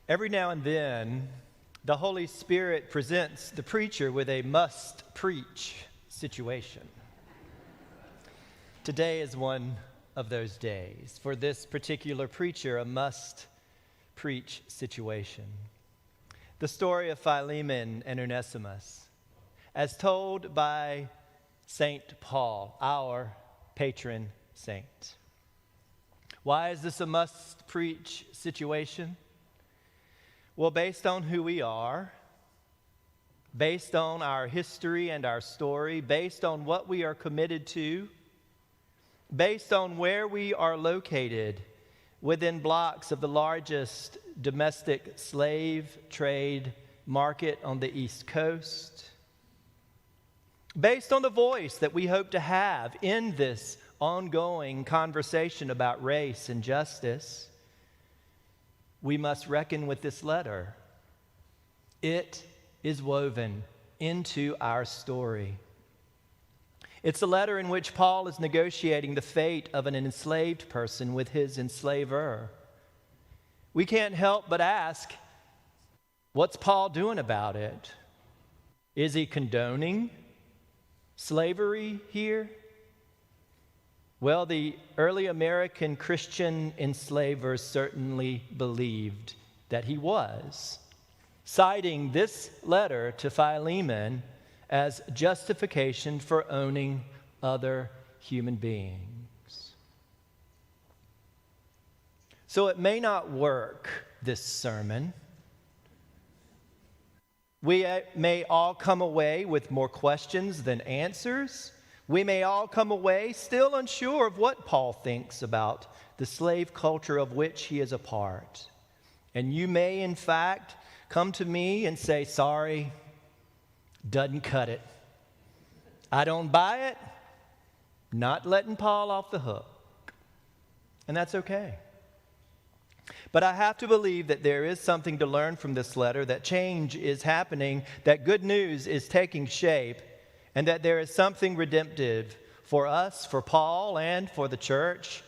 Every now and then, the Holy Spirit presents the preacher with a must-preach situation. Today is one of those days. For this particular preacher, a must-preach situation. The story of Philemon and Onesimus, as told by St. Paul, our patron saint. Why is this a must-preach situation? Well, based on who we are, based on our history and our story, based on what we are committed to, based on where we are located within blocks of the largest domestic slave trade market on the East Coast, based on the voice that we hope to have in this ongoing conversation about race and justice, we must reckon with this letter. It is woven into our story. It's a letter in which Paul is negotiating the fate of an enslaved person with his enslaver. We can't help but ask, what's Paul doing about it? Is he condoning slavery here? Well, the early American Christian enslavers certainly believed that he was, citing this letter to Philemon as justification for owning other human beings. So it may not work, this sermon. We may all come away with more questions than answers. We may all come away still unsure of what Paul thinks about the slave culture of which he is a part. And you may, in fact, come to me and say, sorry, doesn't cut it. I don't buy it. Not letting Paul off the hook. And that's okay. But I have to believe that there is something to learn from this letter, that change is happening, that good news is taking shape, and that there is something redemptive for us, for Paul, and for the church.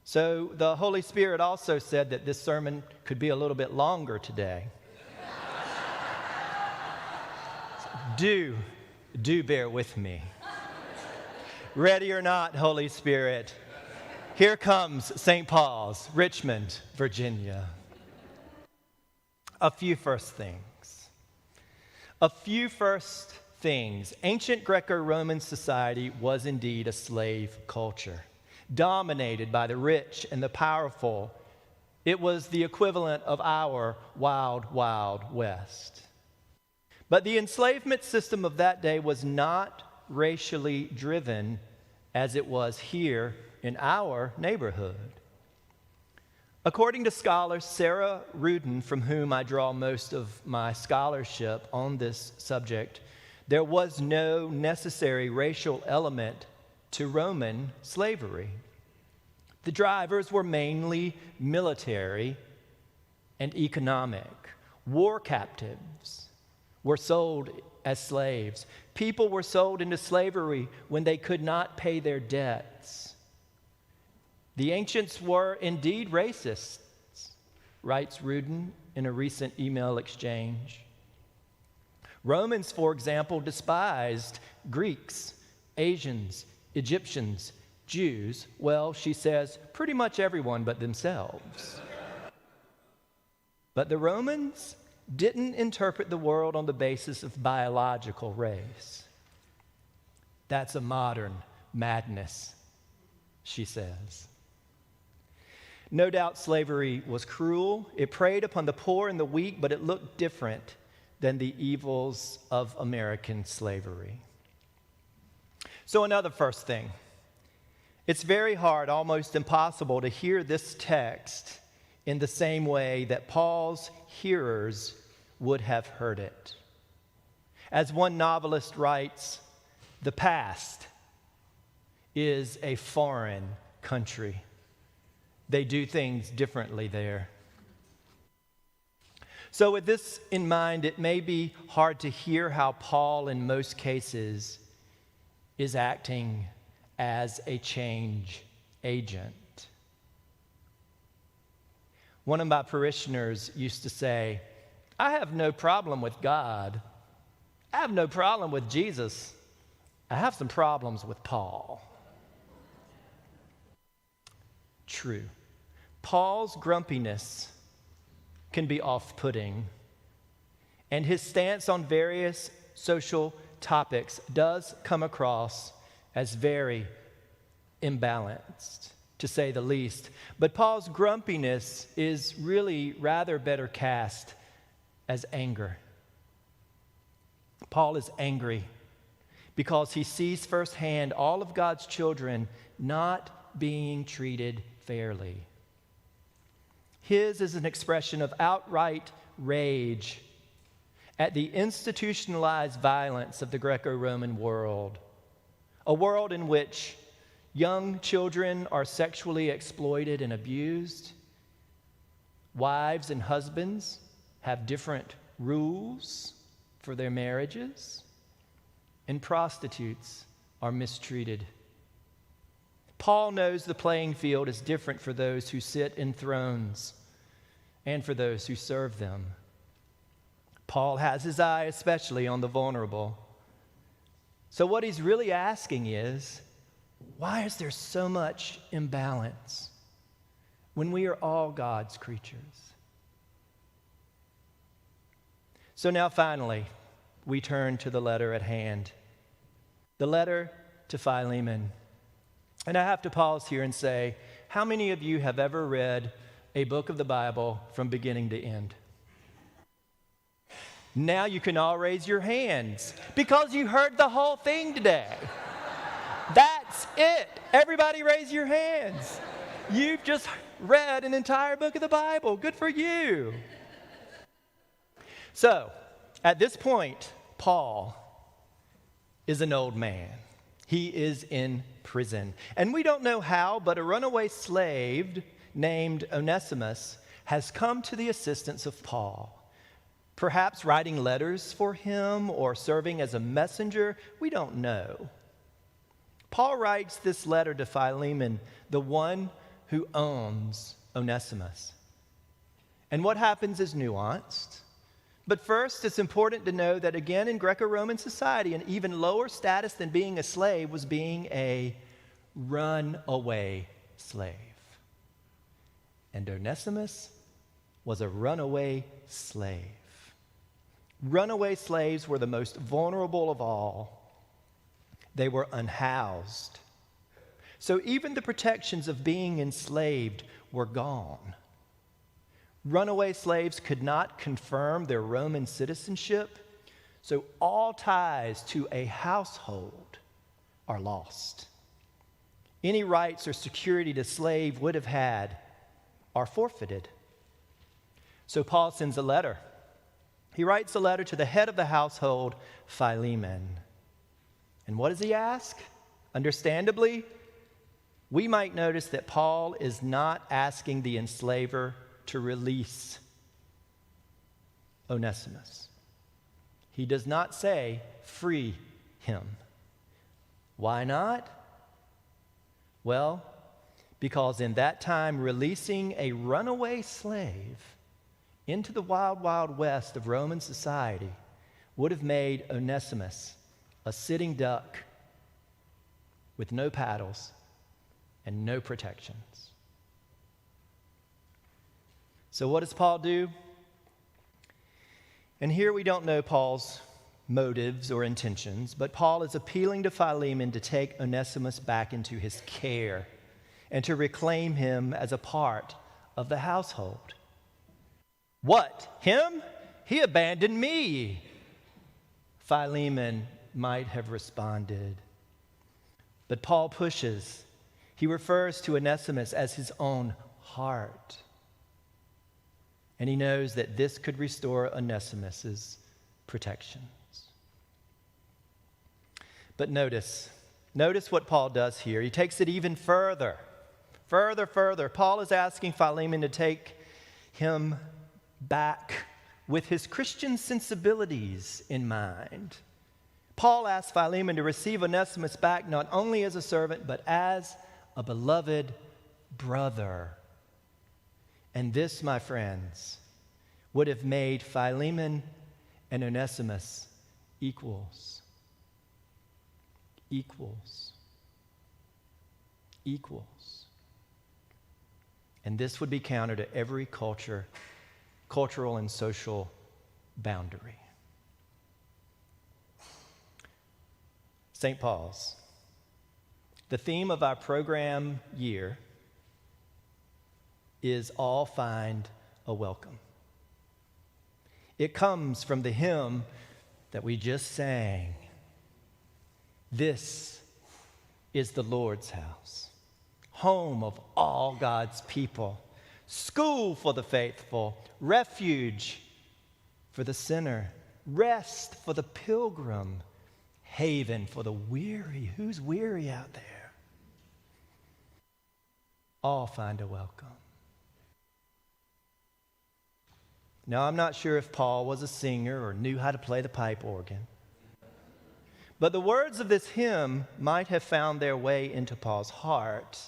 So the Holy Spirit also said that this sermon could be a little bit longer today. Do bear with me. Ready or not, Holy Spirit, here comes St. Paul's, Richmond, Virginia. A few first things. Ancient Greco-Roman society was indeed a slave culture, dominated by the rich and the powerful. It was the equivalent of our wild, wild west. But the enslavement system of that day was not racially driven as it was here in our neighborhood. According to scholar Sarah Rudin, from whom I draw most of my scholarship on this subject, there was no necessary racial element to Roman slavery. The drivers were mainly military and economic. War captives were sold as slaves. People were sold into slavery when they could not pay their debts. The ancients were indeed racists, writes Rudin in a recent email exchange. Romans, for example, despised Greeks, Asians, Egyptians, Jews. Well, she says, pretty much everyone but themselves. But the Romans didn't interpret the world on the basis of biological race. That's a modern madness, she says. No doubt slavery was cruel. It preyed upon the poor and the weak, but it looked different than the evils of American slavery. So another first thing. It's very hard, almost impossible, to hear this text in the same way that Paul's hearers would have heard it. As one novelist writes, the past is a foreign country. They do things differently there. So with this in mind, it may be hard to hear how Paul, in most cases, is acting as a change agent. One of my parishioners used to say, I have no problem with God. I have no problem with Jesus. I have some problems with Paul. True. Paul's grumpiness can be off-putting, and his stance on various social topics does come across as very imbalanced, to say the least. But Paul's grumpiness is really rather better cast as anger. Paul is angry because he sees firsthand all of God's children not being treated fairly. His is an expression of outright rage at the institutionalized violence of the Greco-Roman world, a world in which young children are sexually exploited and abused, wives and husbands have different rules for their marriages, and prostitutes are mistreated. Paul knows the playing field is different for those who sit in thrones and for those who serve them. Paul has his eye especially on the vulnerable. So what he's really asking is, why is there so much imbalance when we are all God's creatures? So now finally, we turn to the letter at hand, the letter to Philemon. And I have to pause here and say, how many of you have ever read a book of the Bible from beginning to end? Now you can all raise your hands because you heard the whole thing today. That's it. Everybody raise your hands. You've just read an entire book of the Bible. Good for you. So, at this point, Paul is an old man. He is in prison. And we don't know how, but a runaway slave named Onesimus has come to the assistance of Paul. Perhaps writing letters for him or serving as a messenger, we don't know. Paul writes this letter to Philemon, the one who owns Onesimus. And what happens is nuanced. But first, it's important to know that again in Greco-Roman society, an even lower status than being a slave was being a runaway slave. And Onesimus was a runaway slave. Runaway slaves were the most vulnerable of all. They were unhoused. So even the protections of being enslaved were gone. Runaway slaves could not confirm their Roman citizenship, so all ties to a household are lost. Any rights or security the slave would have had are forfeited. So Paul sends a letter. He writes a letter to the head of the household, Philemon. And what does he ask? Understandably, we might notice that Paul is not asking the enslaver to release Onesimus. He does not say, free him. Why not? Well, because in that time, releasing a runaway slave into the wild, wild west of Roman society would have made Onesimus a sitting duck with no paddles and no protections. So what does Paul do? And here we don't know Paul's motives or intentions, but Paul is appealing to Philemon to take Onesimus back into his care and to reclaim him as a part of the household. What? Him? He abandoned me, Philemon might have responded. But Paul pushes. He refers to Onesimus as his own heart. And he knows that this could restore Onesimus's protections. But notice what Paul does here. He takes it even further. Further. Paul is asking Philemon to take him back with his Christian sensibilities in mind. Paul asks Philemon to receive Onesimus back not only as a servant, but as a beloved brother. And this, my friends, would have made Philemon and Onesimus equals. Equals. Equals. And this would be counter to every cultural and social boundary. St. Paul's. The theme of our program year is all find a welcome. It comes from the hymn that we just sang. This is the Lord's house, home of all God's people, school for the faithful, refuge for the sinner, rest for the pilgrim, haven for the weary. Who's weary out there? All find a welcome. Now, I'm not sure if Paul was a singer or knew how to play the pipe organ, but the words of this hymn might have found their way into Paul's heart,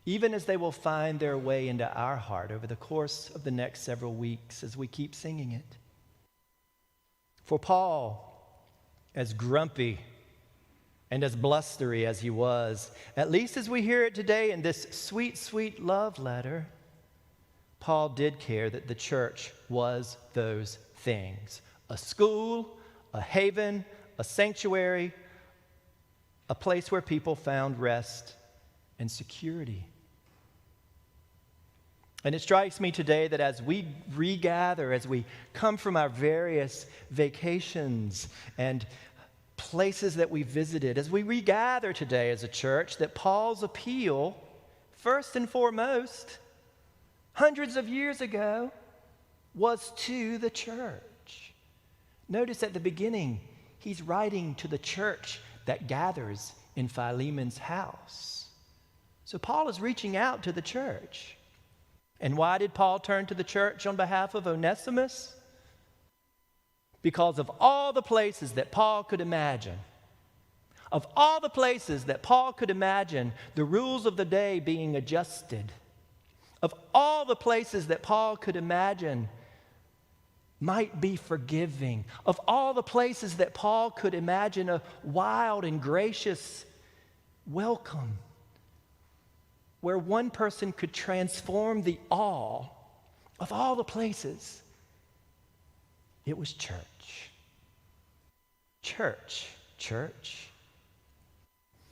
even as they will find their way into our heart over the course of the next several weeks as we keep singing it. For Paul, as grumpy and as blustery as he was, at least as we hear it today in this sweet, sweet love letter, Paul did care that the church was those things: a school, a haven, a sanctuary, a place where people found rest and security. And it strikes me today that as we regather, as we come from our various vacations and places that we visited, as we regather today as a church, that Paul's appeal, first and foremost, hundreds of years ago, was to the church. Notice at the beginning, he's writing to the church that gathers in Philemon's house. So Paul is reaching out to the church. And why did Paul turn to the church on behalf of Onesimus? Because of all the places that Paul could imagine, of all the places that Paul could imagine the rules of the day being adjusted, of all the places that Paul could imagine might be forgiving, of all the places that Paul could imagine a wild and gracious welcome, where one person could transform the all, of all the places, it was church. Church.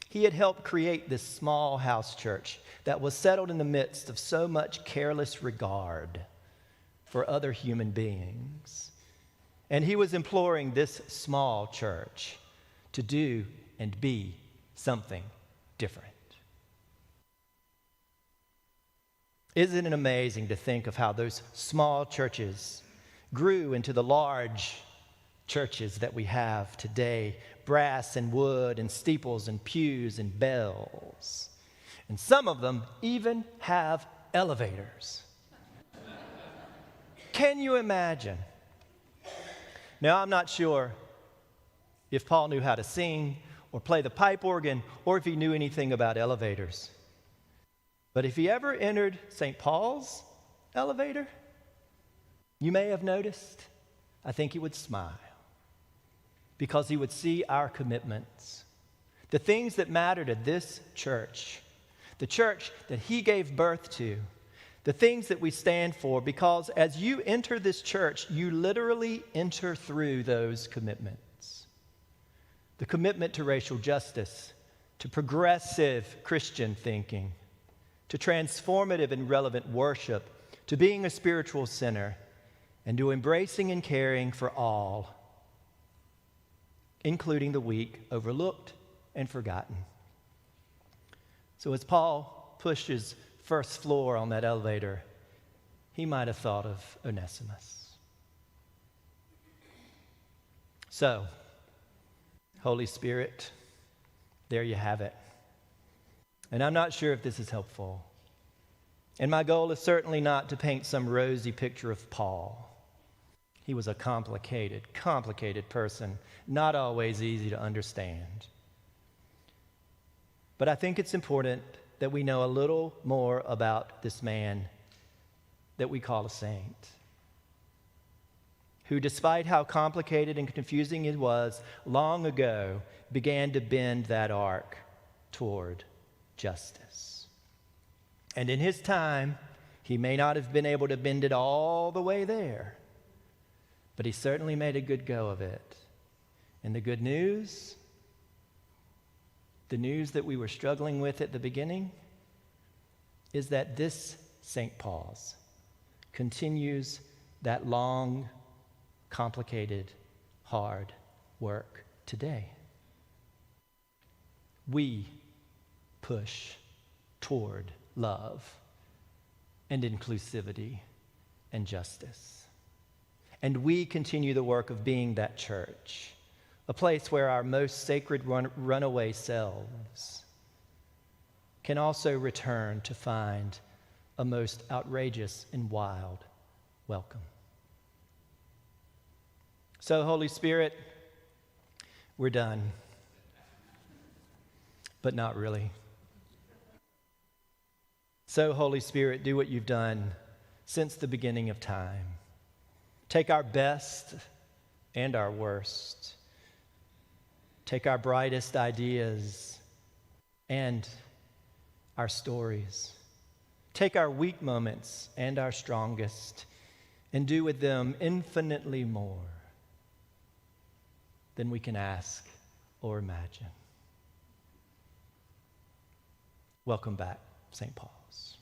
He had helped create this small house church that was settled in the midst of so much careless regard for other human beings. And he was imploring this small church to do and be something different. Isn't it amazing to think of how those small churches grew into the large churches that we have today? Brass and wood and steeples and pews and bells. And some of them even have elevators. Can you imagine? Now, I'm not sure if Paul knew how to sing or play the pipe organ or if he knew anything about elevators. But if he ever entered St. Paul's elevator, you may have noticed, I think he would smile, because he would see our commitments, the things that matter to this church, the church that he gave birth to, the things that we stand for, because as you enter this church, you literally enter through those commitments. The commitment to racial justice, to progressive Christian thinking, to transformative and relevant worship, to being a spiritual center, and to embracing and caring for all, including the weak, overlooked, and forgotten. So as Paul pushes first floor on that elevator, he might have thought of Onesimus. So, Holy Spirit, there you have it. And I'm not sure if this is helpful. And my goal is certainly not to paint some rosy picture of Paul. He was a complicated person, not always easy to understand. But I think it's important that we know a little more about this man that we call a saint, who, despite how complicated and confusing it was, long ago began to bend that arc toward justice. And in his time, he may not have been able to bend it all the way there, but he certainly made a good go of it. And the good news, the news that we were struggling with at the beginning, is that this St. Paul's continues that long, complicated, hard work today. We push toward love and inclusivity and justice. And we continue the work of being that church, a place where our most sacred runaway selves can also return to find a most outrageous and wild welcome. So, Holy Spirit, we're done. But not really. So, Holy Spirit, do what you've done since the beginning of time. Take our best and our worst. Take our brightest ideas and our stories. Take our weak moments and our strongest, and do with them infinitely more than we can ask or imagine. Welcome back, St. Paul's.